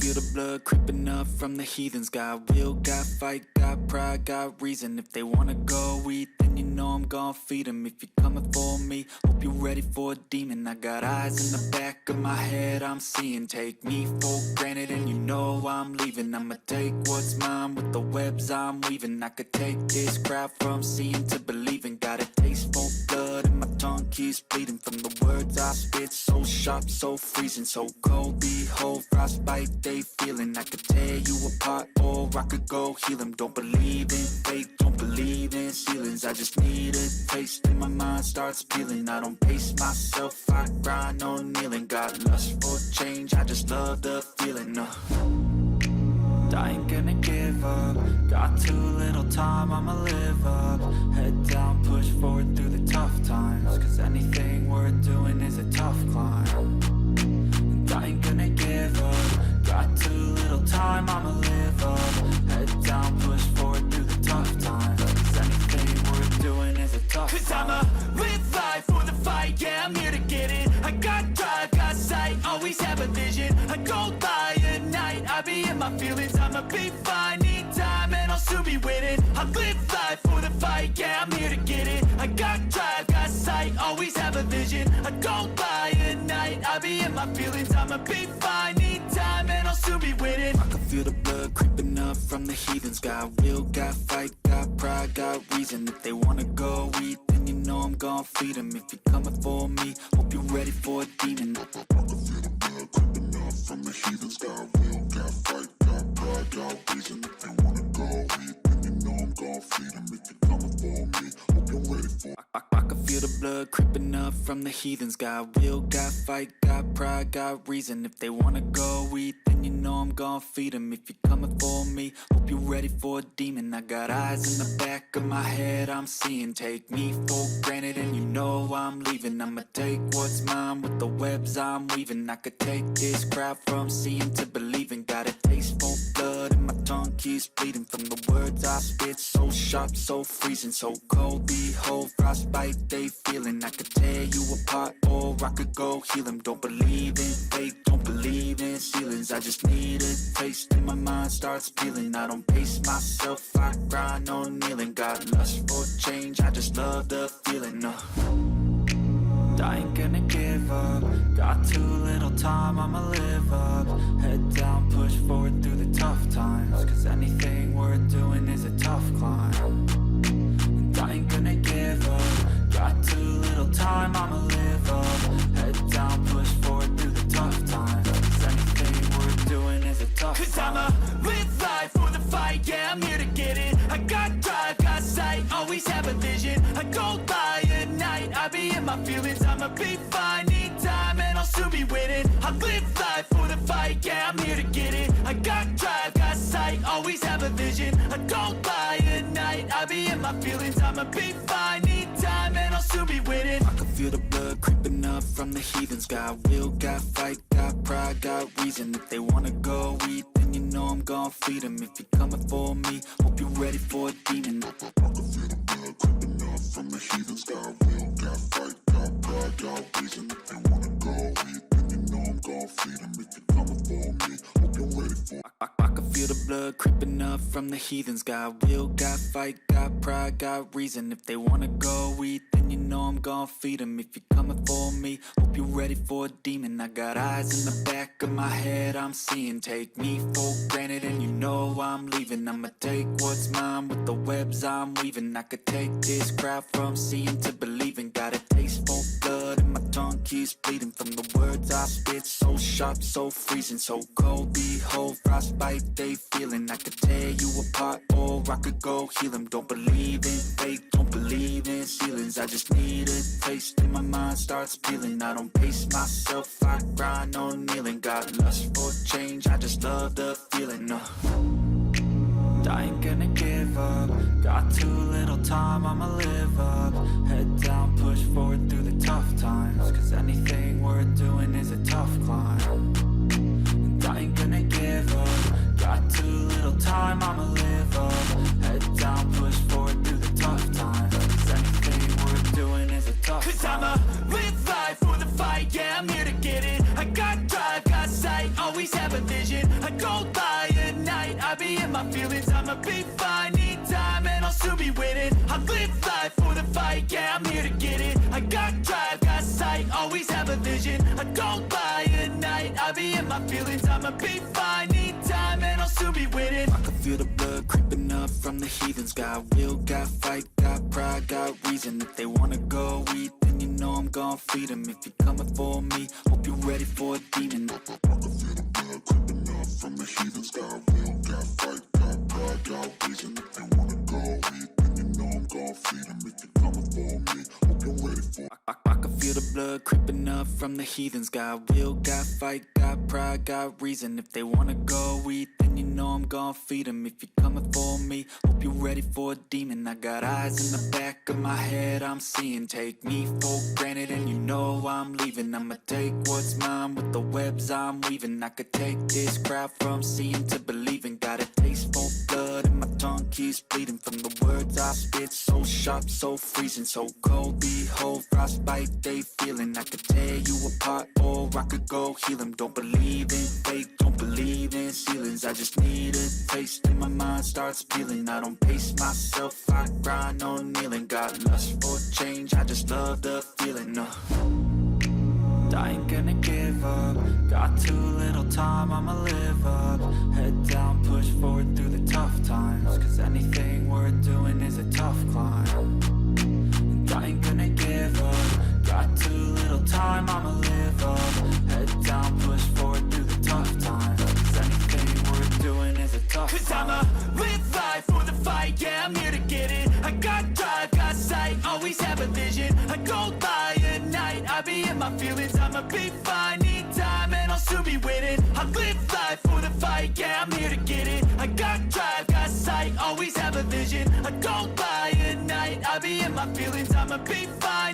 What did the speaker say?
feel the blood creeping up from the heathens. Got will, got fight, got pride, got reason. If they wanna go eat, then you know I'm gon' feed them. If you're coming for me, hope you're ready for a demon. I got eyes in the back of my head, I'm seeing. Take me for granted and you know I'm leaving. I'ma take what's mine with the webs I'm weaving. I could take this crowd from seeing to believing. Got a taste for blood and my tongue keeps bleeding from the words I spit. So sharp, so freezing, so cold. Behold, frostbite they feeling. I could tear you apart or I could go heal them. Don't believe in fate, don't believe in ceilings. I just need a taste and my mind starts peeling. I don't pace myself, I grind on kneeling. Got lust for change, I just love the feeling. I ain't gonna give up. Got too little time, I'ma live up. Head down, push forward through the tough times. Cause anything worth doing is a tough climb. And I ain't gonna give up. Got too little time, I'ma live up. Head down, push forward through the tough times. Cause anything worth doing is a tough climb. Cause I'ma live life for the fight, yeah, I'm here to get it. I got drive, got sight, always have a vision. I go by at night, I be in my feelings. I'ma be fine, need time, and I'll soon be winning. I live life for the fight, yeah, I'm here to get it. I got drive, got sight, always have a vision. I go by at night, I be in my feelings. I'ma be fine, need time, and I'll soon be winning. I can feel the blood creeping up from the heathens. Got will, got fight, got pride, got reason. If they wanna go eat, then you know I'm gon' feed them. If you're coming for me, hope you're ready for a demon. I can feel the blood creeping up from the heathens. Got will, got fight, got pride, got reason. If they wanna go eat, then you know I'm gon' feed them. If you're coming for me, hope you're ready for I can feel the blood creeping up from the heathens. Got will, got fight, got pride, got reason. If they wanna go eat, then you know I'm gon' feed them. If you're coming for me, hope you're ready for a demon. I got eyes in the back of my head, I'm seeing. Take me for granted and you know I'm leaving. I'ma take what's mine with the webs I'm weaving. I could take this crowd from seeing to believing. Got a taste for blood and my tongue keeps bleeding from the words I spit. So sharp, so freezing, so cold. Behold, frostbite they feeling. I could tear you apart or I could go heal them. Don't believe in fate, don't believe in ceilings. I just need a taste and my mind starts peeling. I don't pace myself, I grind on kneeling. Got lust for change, I just love the feeling. I ain't gonna give up. Got too little time, I'ma live up. Head down, push forward through the tough times. Cause anything worth doing is a tough climb. And I ain't gonna give up. Got too little time, I'ma live up. Head down, push forward through the tough times. Cause anything worth doing is a tough climb. Cause I'ma live life for the fight, yeah, I'm here to get it. I got drive, got sight, always have a vision. I go by at night, I be in my feelings. I'ma be fine, need time, and I'll soon be winning. I live life for the fight, yeah, I'm here to get it. I got drive, got sight, always have a vision. I go by at night, I be in my feelings. I'ma be fine, need time, and I'll soon be winning. I can feel the blood creeping up from the heathens. Got will, got fight, got pride, got reason. If they wanna go eat, then you know I'm gon' feed them. If you're coming for me, hope you're ready for a demon. I can feel the blood creeping up from the heathens. Got will, got fight, got pride, got reason. If they wanna go eat, then you know I'm gon' feed them. If you're coming for me, hope you're ready for I can feel the blood creeping up from the heathens. Got will, got fight, got pride, got reason. If they wanna go eat, then you know I'm gon' feed them. If you're coming for me, hope you're ready for a demon. I got eyes in the back of my head, I'm seeing. Take me for granted and you know I'm leaving. I'ma take what's mine with the webs I'm weaving. I could take this crowd from seeing to believing. Got a taste for blood and my tongue keeps bleeding from the words I spit. So sharp, so freezing, so cold. Behold, frostbite they feeling. I could tear you apart or I could go heal them. Don't believe in fate, don't believe in ceilings. I just need a taste and my mind starts peeling. I don't pace myself, I grind on kneeling. Got lust for change, I just love the feeling. I ain't gonna give up. Got too little time, I'ma live up. Head down, push forward through the tough times. Cause anything worth doing is a tough climb. And I ain't gonna give up. Got too little time, I'ma live up. Head down, push forward through the tough times. Cause anything worth doing is a tough climb. Cause I'ma live life for the fight, yeah, I'm here to get it. I got drive, got sight, always have a vision. I go my feelings, I'ma be fine. Need time and I'll soon be winning. I live life for the fight, yeah, I'm here to get it. I got drive, got sight, always have a vision. I don't lie at night, I be in my feelings, I'ma be fine. Need time and I'll soon be winning. I can feel the blood creeping up from the heathens. Got will, got fight, got pride, got reason. If they wanna go eat, then you know I'm gon' feed them. If you're coming for me, hope you're ready for a demon. I can feel the blood creeping up from the heathens. Got will, got fight, got pride, got reason. If they wanna go eat, then you know I'm gon' feed them. If you're coming for me, hope you're ready for I can feel the blood creeping up from the heathens. Got will, got fight, got pride, got reason. If they wanna go eat, then you know I'm gon' feed them. If you're coming for me, hope you're ready for a demon. I got eyes in the back of my head, I'm seeing. Take me for granted and you know I'm leaving. I'ma take what's mine with the webs I'm weaving. I could take this crowd from seeing to believing. Got a taste for blood and my tongue keeps bleeding. From the words I spit, so sharp, so freezing. So cold, behold, frostbite they feeling. I could tear you apart or I could go heal them. Don't believe in fate, don't believe in ceilings. I just need a taste and my mind starts peeling. I don't pace myself, I grind on kneeling. Got lust for change, I just love the feeling. I ain't gonna give up. Got too little time, I'ma live up. Head down, push forward through the tough times. Cause anything worth doing is a tough climb. And I ain't gonna give up. Got too little time, I'ma live up. Head down, push forward through the tough times. Cause anything worth doing is a tough climb. Cause I'ma live life for the fight, yeah, I'm here to get it. I got drive, got sight, always have a vision. I go by at night, I be in my feelings, I'ma be fine. Need time and I'll soon be winning. I live life for the fight, yeah, I'm here to get it. I got drive, got sight, always have a vision. I go by at night, I be in my feelings, I'ma be fine.